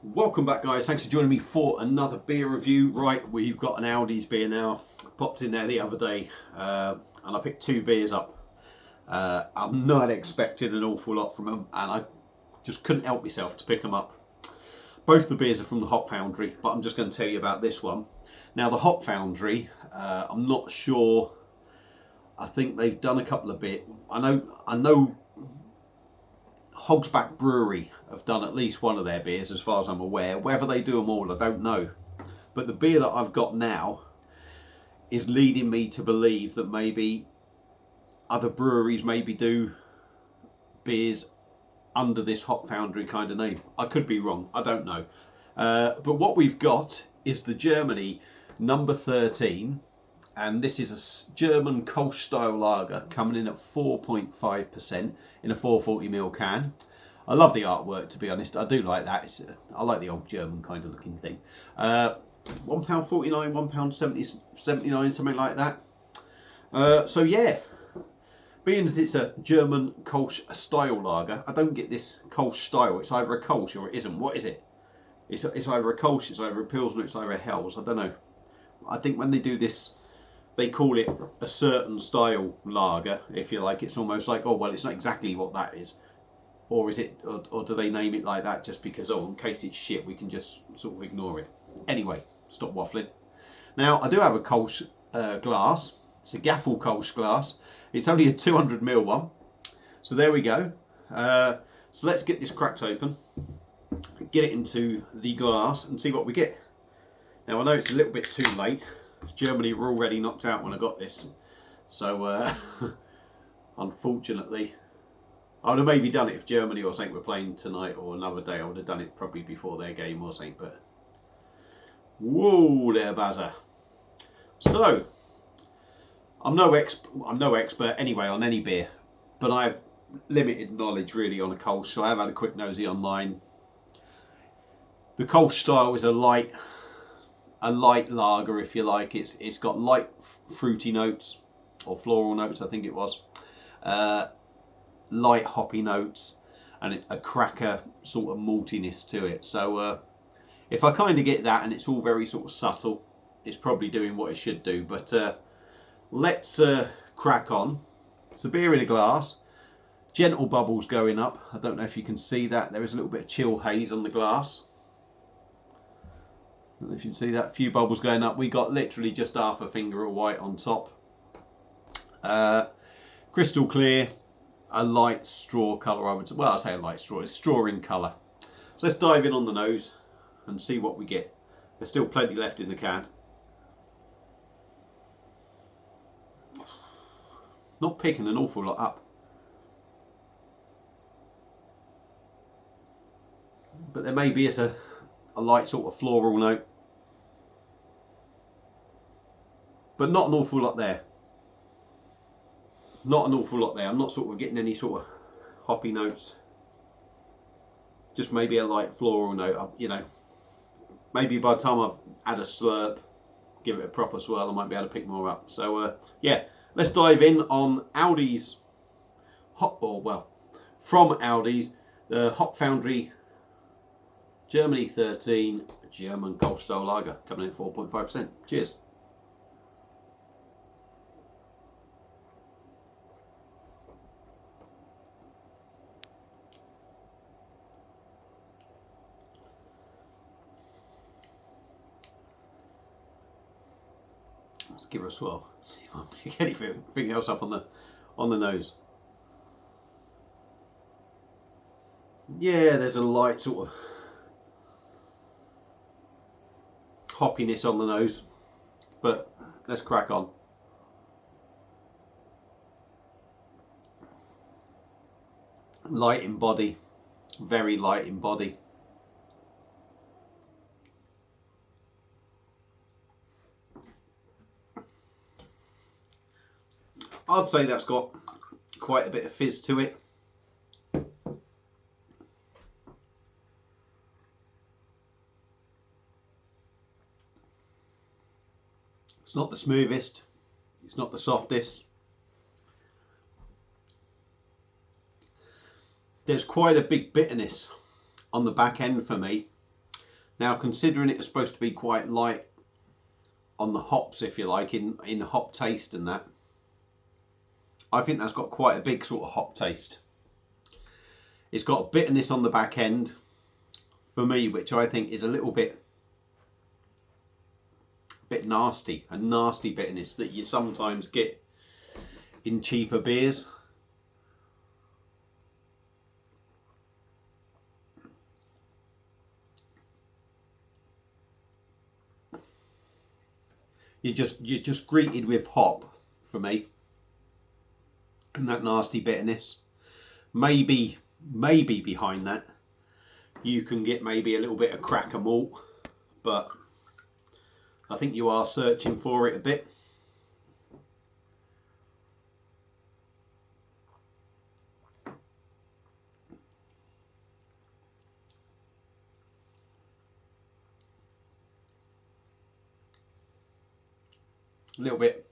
Welcome back, guys. Thanks for joining me for another beer review. Right, we've got an Aldi's beer now. Popped in there the other day and I picked two beers up. I'm not expecting an awful lot from them and I just couldn't help myself to pick them up. Both the beers are from the Hop Foundry, but I'm just going to tell you about this one. Now, the Hop Foundry, I'm not sure. I think they've done a couple of beers. I know Hogsback Brewery have done at least one of their beers, as far as I'm aware. Whether they do them all, I don't know. But the beer that I've got now is leading me to believe that maybe other breweries maybe do beers under this Hop Foundry kind of name. I could be wrong, I don't know. But what we've got is the Germany number 13. And this is a German kolsch style lager coming in at 4.5% in a 440ml can. I love the artwork, to be honest. I do like that. I like the old German kind of looking thing. £1.49, £1.79, something like that. So yeah, being as it's a German kolsch style lager, I don't get this kolsch style. It's either a kolsch or it isn't. What is it? It's either a kolsch, it's either a pilsner, it's either a Helles. I don't know. I think when they do this, they call it a certain style lager, if you like. It's almost like, oh, well, it's not exactly what that is. Or is it, or do they name it like that just because, oh, in case it's shit, we can just sort of ignore it. Anyway, stop waffling. Now, I do have a kolsch glass. It's a Gaffel kolsch glass. It's only a 200ml one. So there we go. So let's get this cracked open, get it into the glass and see what we get. Now, I know it's a little bit too late. Germany were already knocked out when I got this, so unfortunately I would have maybe done it if Germany or something were playing tonight or another day. I would have done it probably before their game or something, but whoa there, Bazza. So I'm no expert anyway on any beer, but I have limited knowledge really on a kolsch, so I have had a quick nosy online. The kolsch style is a light lager, if you like. It's got light fruity notes or floral notes, I think it was, light hoppy notes, and a cracker sort of maltiness to it. So if I kind of get that, and it's all very sort of subtle, it's probably doing what it should do. But let's crack on. It's a beer in a glass, gentle bubbles going up. I don't know if you can see that. There is a little bit of chill haze on the glass. I don't know if you can see that, few bubbles going up. We got literally just half a finger of white on top. Crystal clear, a light straw colour, I would say. Well, I say a light straw, it's straw in colour. So let's dive in on the nose and see what we get. There's still plenty left in the can. Not picking an awful lot up. But there maybe is a light sort of floral note. But not an awful lot there. Not an awful lot there. I'm not sort of getting any sort of hoppy notes. Just maybe a light floral note. You know, maybe by the time I've had a slurp, give it a proper swirl, I might be able to pick more up. So yeah, let's dive in on Aldi's from Aldi's, the Hop Foundry Germany 13 German kolsch style lager, coming in at 4.5%. Cheers. Let's give her a swirl. See if I pick anything else up on the nose. Yeah, there's a light sort of hoppiness on the nose, but let's crack on. Light in body, very light in body. I'd say that's got quite a bit of fizz to it. It's not the smoothest, it's not the softest. There's quite a big bitterness on the back end for me. Now, considering it is supposed to be quite light on the hops, if you like, in hop taste and that, I think that's got quite a big sort of hop taste. It's got a bitterness on the back end for me, which I think is a little bit nasty, a nasty bitterness that you sometimes get in cheaper beers. You're just greeted with hop for me, and that nasty bitterness. Maybe behind that you can get maybe a little bit of cracker malt, but I think you are searching for it a bit. A little bit.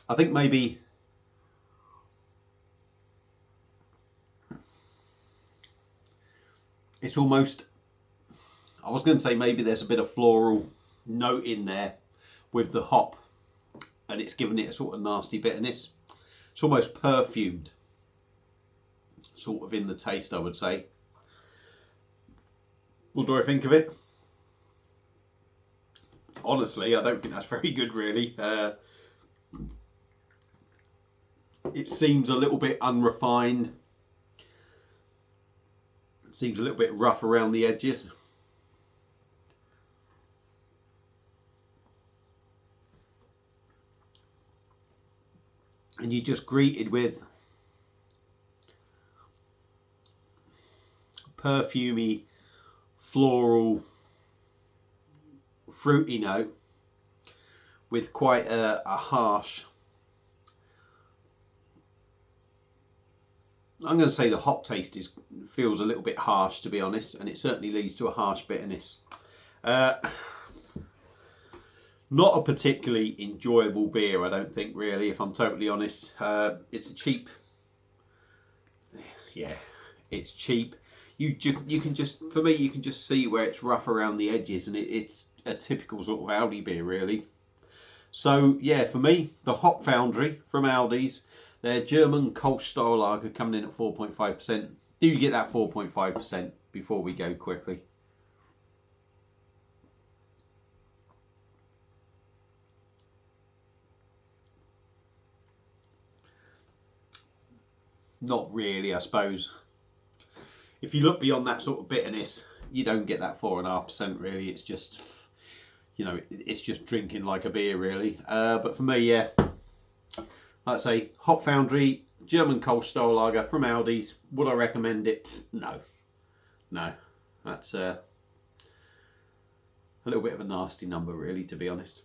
I think maybe it's almost, I was going to say maybe there's a bit of floral note in there with the hop, and it's giving it a sort of nasty bitterness. It's almost perfumed sort of in the taste, I would say. What do I think of it? Honestly, I don't think that's very good, really. It seems a little bit unrefined. It seems a little bit rough around the edges. And you're just greeted with perfumey, floral, fruity note with quite a harsh, I'm going to say the hop taste feels a little bit harsh, to be honest, and it certainly leads to a harsh bitterness. Not a particularly enjoyable beer, I don't think, really, if I'm totally honest. It's a cheap, yeah, it's cheap. You can just, for me, you can just see where it's rough around the edges, and it's a typical sort of Aldi beer, really. So yeah, for me, the Hop Foundry from Aldi's, their German kolsch style lager coming in at 4.5%. Do you get that 4.5% before we go quickly? Not really, I suppose. If you look beyond that sort of bitterness, you don't get that 4.5% really. It's just, you know, it's just drinking like a beer, really. But for me, yeah, like I say, Hop Foundry, German kolsch style lager from Aldi's. Would I recommend it? No. That's a little bit of a nasty number, really, to be honest.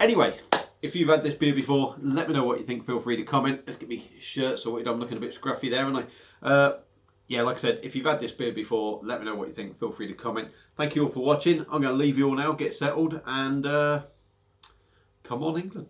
Anyway, if you've had this beer before, let me know what you think. Feel free to comment. Let's get me shirt sorted. I'm looking a bit scruffy there, aren't I? Yeah, like I said, if you've had this beer before, let me know what you think. Feel free to comment. Thank you all for watching. I'm going to leave you all now, get settled, and come on, England.